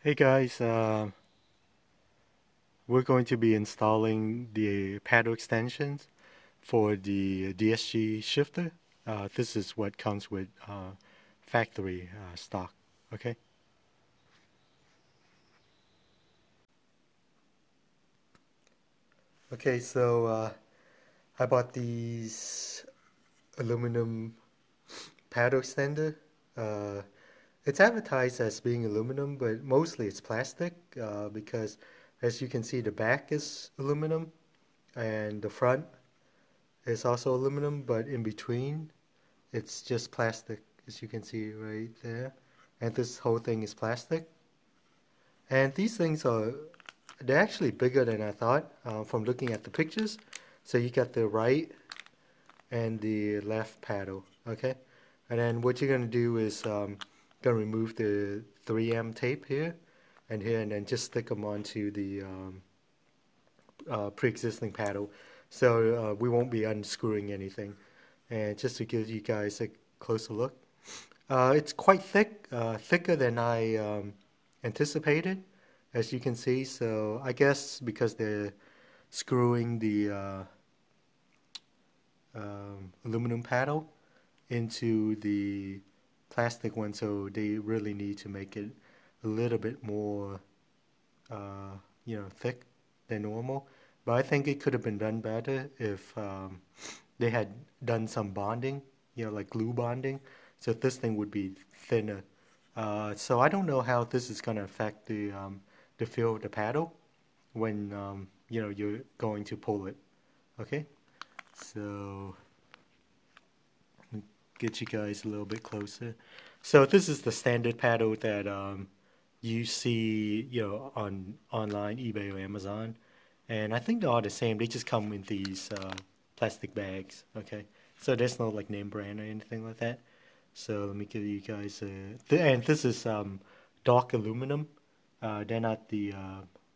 Hey guys, we're going to be installing the paddle extensions for the DSG shifter. This is what comes with factory stock. Okay. Okay, so I bought these aluminum paddle extender. Uh, it's advertised as being aluminum, but mostly it's plastic because, as you can see, the back is aluminum and the front is also aluminum, but in between it's just plastic, as you can see right there. And this whole thing is plastic. And these things they're actually bigger than I thought from looking at the pictures. So you got the right and the left paddle, okay? And then what you're gonna do is gonna remove the 3M tape here and here, and then just stick them onto the pre-existing paddle. So we won't be unscrewing anything. And just to give you guys a closer look, it's quite thick, thicker than I anticipated, as you can see. So I guess because they're screwing the aluminum paddle into the plastic one, so they really need to make it a little bit more, thick than normal. But I think it could have been done better if they had done some bonding, like glue bonding, so this thing would be thinner. So I don't know how this is going to affect the feel of the paddle when you're going to pull it. Okay, so get you guys a little bit closer. So this is the standard paddle that you see, on online, eBay or Amazon, and I think they're all the same. They just come in these plastic bags. Okay, so there's no like name brand or anything like that. So let me give you guys and this is dark aluminum. They're not the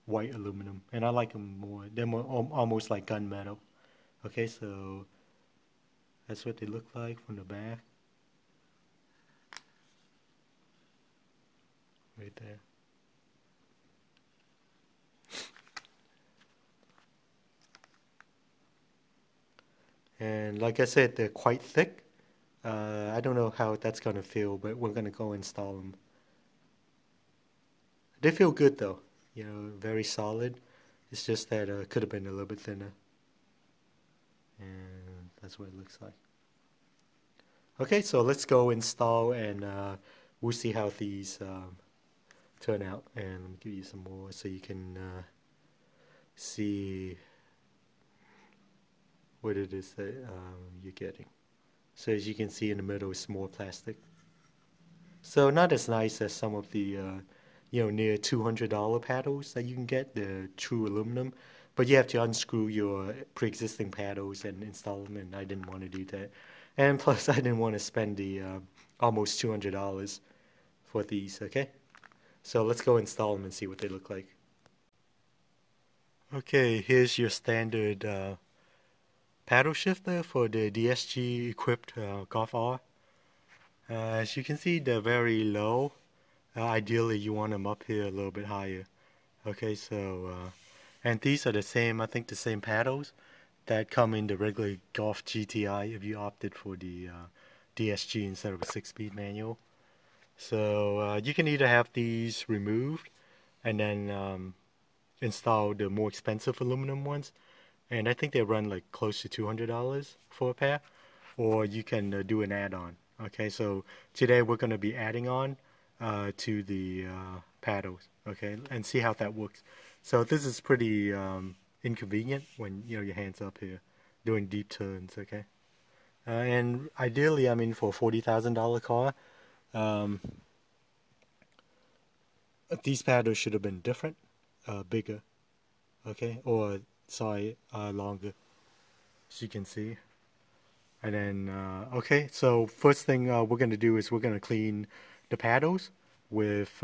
white aluminum, and I like them more. They're more almost like gunmetal. Okay, so that's what they look like from the back, right there. And like I said, they're quite thick. I don't know how that's gonna feel, but we're gonna go install them. They feel good though, very solid. It's just that could have been a little bit thinner, and that's what it looks like. Okay, so let's go install, and we'll see how these turn out. And let me give you some more so you can see what it is that you're getting. So as you can see in the middle, it's more plastic. So not as nice as some of the near $200 paddles that you can get, the true aluminum. But you have to unscrew your pre-existing paddles and install them, and I didn't want to do that. And plus, I didn't want to spend the almost $200 for these. Okay, so let's go install them and see what they look like. Okay, here's your standard paddle shifter for the DSG equipped Golf R. As you can see, they're very low. Ideally, you want them up here a little bit higher. Okay, so, and these are the same, I think the same paddles that come in the regular Golf GTI if you opted for the DSG instead of a 6-speed manual. So you can either have these removed and then install the more expensive aluminum ones, and I think they run like close to $200 for a pair, or you can do an add-on. Okay, so today we're going to be adding on to the paddles, okay, and see how that works. So this is pretty inconvenient when your hands up here doing deep turns, okay. And ideally, I mean, for a $40,000 car, um, these paddles should have been different, bigger, okay, or sorry, longer, as you can see. And then, okay, so first thing we're going to do is we're going to clean the paddles with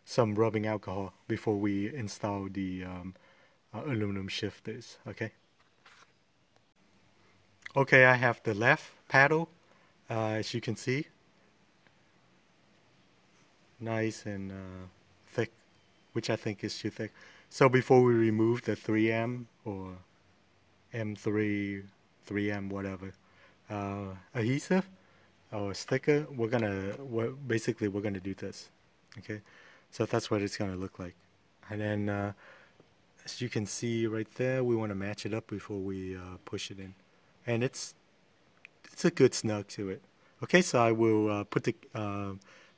some rubbing alcohol before we install the aluminum shifters, okay? Okay, I have the left paddle, as you can see, nice and thick, which I think is too thick. So before we remove the 3M or M3, 3M, whatever, adhesive or sticker, basically we're gonna do this. Okay, so that's what it's gonna look like. And then as you can see right there, we want to match it up before we push it in, and it's a good snug to it. Okay, so I will put the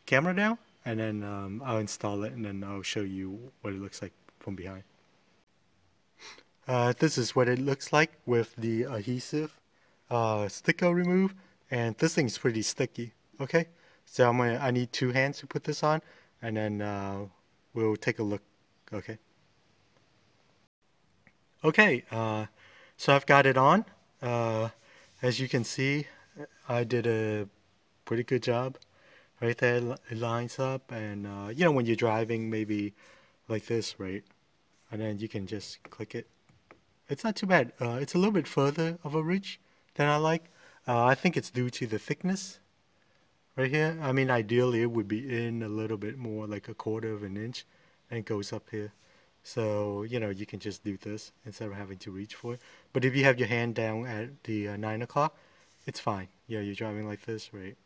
camera down, and then I'll install it, and then I'll show you what it looks like from behind. This is what it looks like with the adhesive sticker remove, and this thing's pretty sticky. Okay, so I need 2 hands to put this on, and then we'll take a look. Okay. Okay, so I've got it on. As you can see, I did a pretty good job. Right there, it lines up, and when you're driving, maybe like this, right? And then you can just click it. It's not too bad. It's a little bit further of a reach than I like. I think it's due to the thickness right here. I mean, ideally it would be in a little bit more, like 1/4 of an inch, and it goes up here. So, you can just do this instead of having to reach for it. But if you have your hand down at the 9 o'clock, it's fine. Yeah, you're driving like this, right?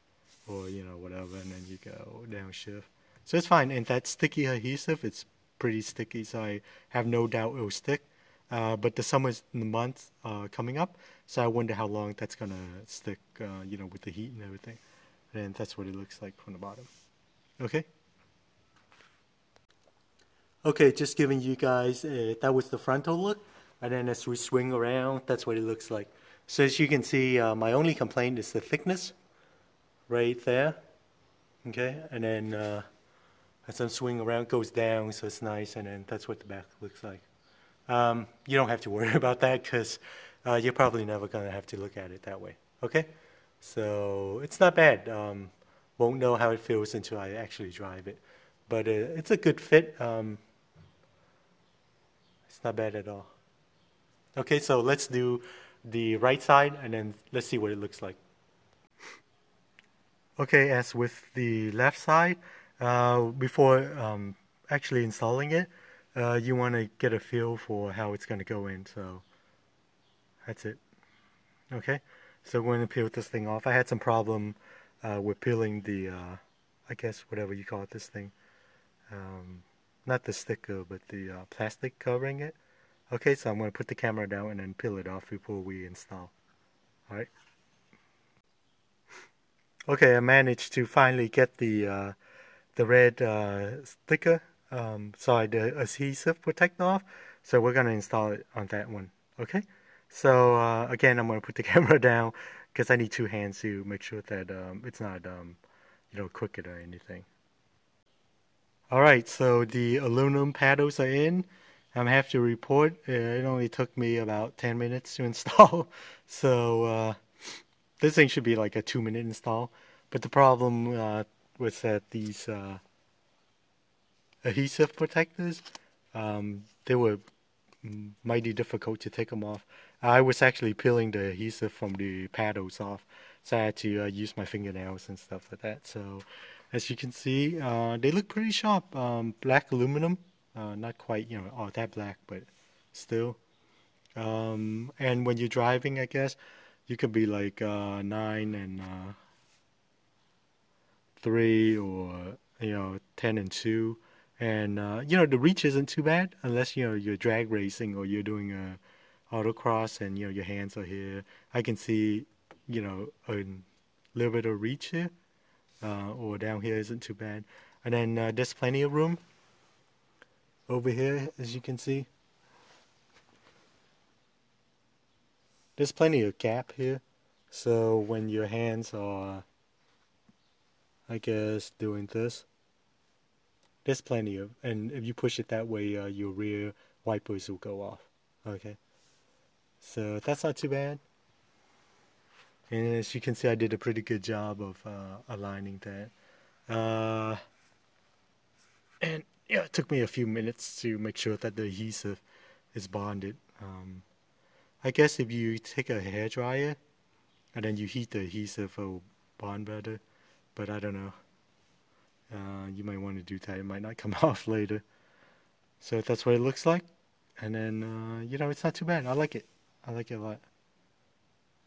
Or, whatever, and then you go downshift. So it's fine. And that sticky adhesive, it's pretty sticky, so I have no doubt it will stick. But the summer's in the month coming up, so I wonder how long that's going to stick, with the heat and everything. And that's what it looks like from the bottom. Okay? Okay, just giving you guys, that was the frontal look. And then as we swing around, that's what it looks like. So as you can see, my only complaint is the thickness right there. Okay, and then as I'm swinging around, it goes down, so it's nice, and then that's what the back looks like. You don't have to worry about that because you're probably never going to have to look at it that way. Okay, so it's not bad. Won't know how it feels until I actually drive it, but it's a good fit. It's not bad at all. Okay, so let's do the right side, and then let's see what it looks like. Okay, as with the left side, before actually installing it, you want to get a feel for how it's going to go in. So that's it. Okay, so we're going to peel this thing off. I had some problem with peeling the, I guess whatever you call it, this thing. Not the sticker, but the plastic covering it. Okay, so I'm going to put the camera down and then peel it off before we install. All right. Okay, I managed to finally get the red sticker, sorry, the adhesive protector off. So we're gonna install it on that one. Okay. So again, I'm gonna put the camera down because I need 2 hands to make sure that it's not crooked or anything. All right. So the aluminum paddles are in. I have to report. It only took me about 10 minutes to install. So this thing should be like a 2-minute install. But the problem was that these adhesive protectors, they were mighty difficult to take them off. I was actually peeling the adhesive from the paddles off, so I had to use my fingernails and stuff like that. So as you can see, they look pretty sharp. Black aluminum, not quite, all that black, but still. And when you're driving, I guess, you could be like 9 and 3 or 10 and 2, and the reach isn't too bad unless you're drag racing or you're doing a autocross and your hands are here. I can see a little bit of reach here, or down here isn't too bad. And then there's plenty of room over here, as you can see. There's plenty of gap here, so when your hands are, I guess, doing this, there's plenty of, and if you push it that way, your rear wipers will go off. Okay, so that's not too bad. And as you can see, I did a pretty good job of aligning that. And yeah, it took me a few minutes to make sure that the adhesive is bonded. I guess if you take a hairdryer and then you heat the adhesive, it will bond better. But I don't know. You might want to do that. It might not come off later. So that's what it looks like. And then, it's not too bad. I like it. I like it a lot.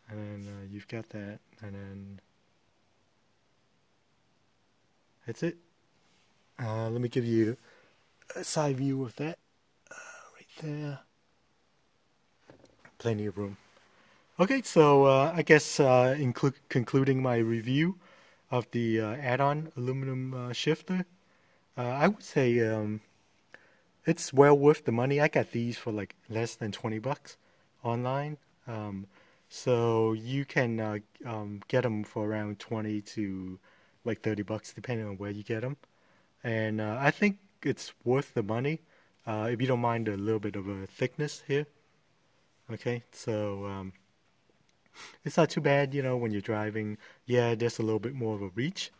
And then you've got that. And then that's it. Let me give you a side view of that right there. Plenty of room. Okay, so I guess concluding my review of the add-on aluminum shifter, I would say it's well worth the money. I got these for like less than 20 bucks online. Um, so you can get them for around 20 to like 30 bucks depending on where you get them. And I think it's worth the money if you don't mind a little bit of a thickness here. Okay, so it's not too bad, when you're driving. Yeah, there's a little bit more of a reach.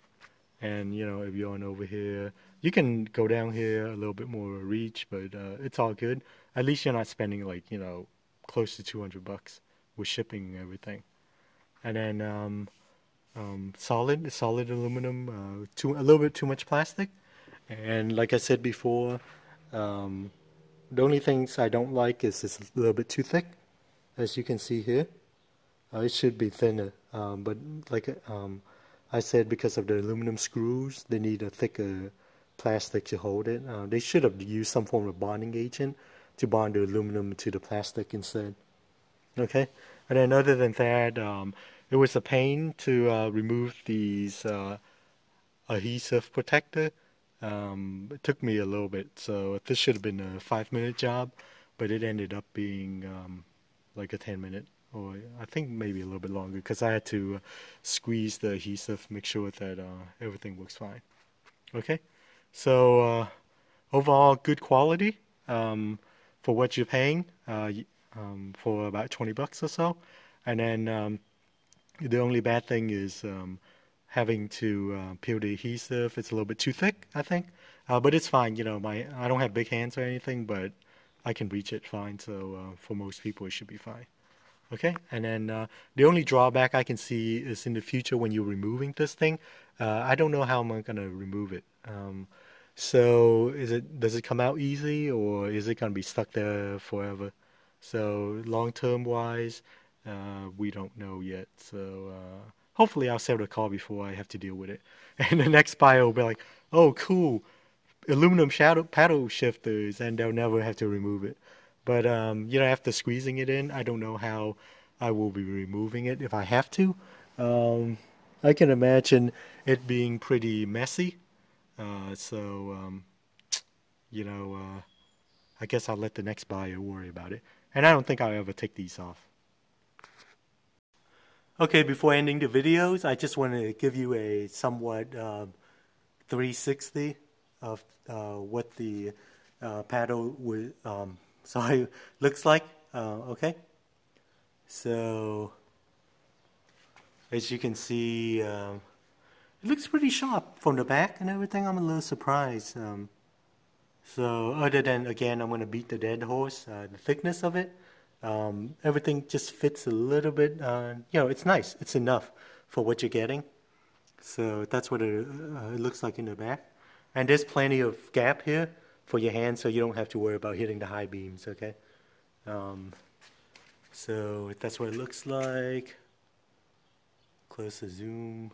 And, if you're on over here, you can go down here a little bit more of a reach, but it's all good. At least you're not spending like, close to 200 bucks with shipping and everything. And then solid aluminum, a little bit too much plastic. And like I said before, um, the only things I don't like is it's a little bit too thick, as you can see here. It should be thinner, but like I said, because of the aluminum screws, they need a thicker plastic to hold it. They should have used some form of bonding agent to bond the aluminum to the plastic instead. Okay, and then other than that, it was a pain to remove these adhesive protector. It took me a little bit, so this should have been a 5-minute job, but it ended up being like a 10-minute, or I think maybe a little bit longer, because I had to squeeze the adhesive, make sure that everything works fine. Okay, so overall good quality for what you're paying for about 20 bucks or so, and then the only bad thing is having to peel the adhesive. It's a little bit too thick, I think, but it's fine. I don't have big hands or anything, but I can reach it fine. So for most people, it should be fine. Okay, and then the only drawback I can see is in the future when you're removing this thing. I don't know how I'm gonna remove it. So does it come out easy or is it gonna be stuck there forever? So long term wise, we don't know yet. So hopefully I'll sell the car before I have to deal with it. And the next buyer will be like, "Oh, cool, aluminum shadow paddle shifters," and they'll never have to remove it. But after squeezing it in, I don't know how I will be removing it if I have to. Um, I can imagine it being pretty messy. So you know, I guess I'll let the next buyer worry about it. And I don't think I'll ever take these off. Okay, before ending the videos, I just want to give you a somewhat 360 of what the paddle would sorry looks like. Okay, so as you can see, it looks pretty sharp from the back and everything. I'm a little surprised. So other than again, I'm gonna beat the dead horse. The thickness of it, everything just fits a little bit. It's nice. It's enough for what you're getting. So that's what it looks like in the back. And there's plenty of gap here for your hand, so you don't have to worry about hitting the high beams. Okay. Um, so that's what it looks like. Closer zoom.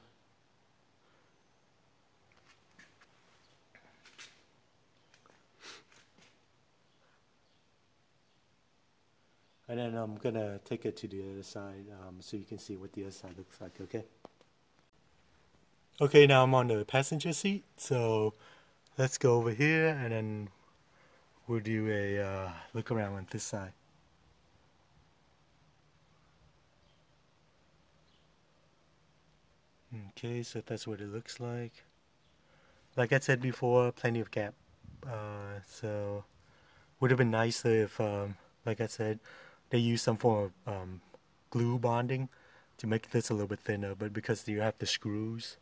And then I'm gonna take it to the other side so you can see what the other side looks like, okay? Okay, now I'm on the passenger seat, so let's go over here and then we'll do a look around on this side. Okay, so that's what it looks like. Like I said before, plenty of gap. So would have been nicer if, like I said, they used some form of glue bonding to make this a little bit thinner, but because you have the screws,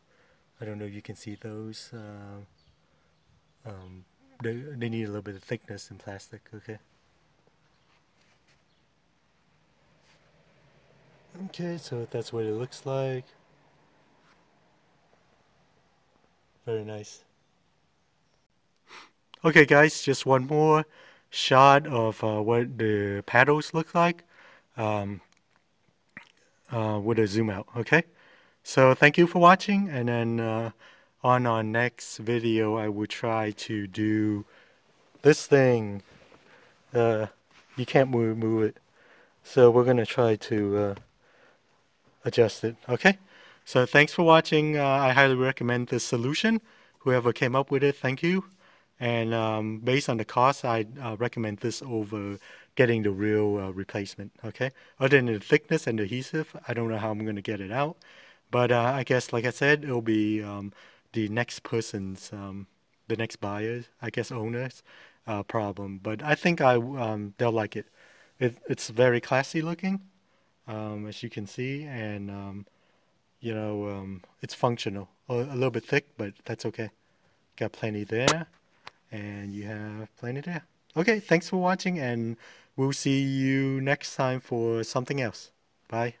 I don't know if you can see those. They need a little bit of thickness in plastic. Okay. Okay, so that's what it looks like. Very nice. Okay, guys, just one more shot of what the paddles look like um, with a zoom out. Okay, so thank you for watching, and then on our next video, I will try to do this thing. You can't move it, so we're gonna try to adjust it. Okay, so thanks for watching. I highly recommend this solution. Whoever came up with it, thank you. And based on the cost, I recommend this over getting the real replacement. Okay. Other than the thickness and adhesive, I don't know how I'm gonna get it out. But I guess, like I said, it'll be the next person's, the next buyer's, I guess, owner's problem. But I think they'll like it. It's very classy looking, as you can see, and it's functional. A little bit thick, but that's okay. Got plenty there, and you have plenty there. Okay, thanks for watching, and we'll see you next time for something else. Bye.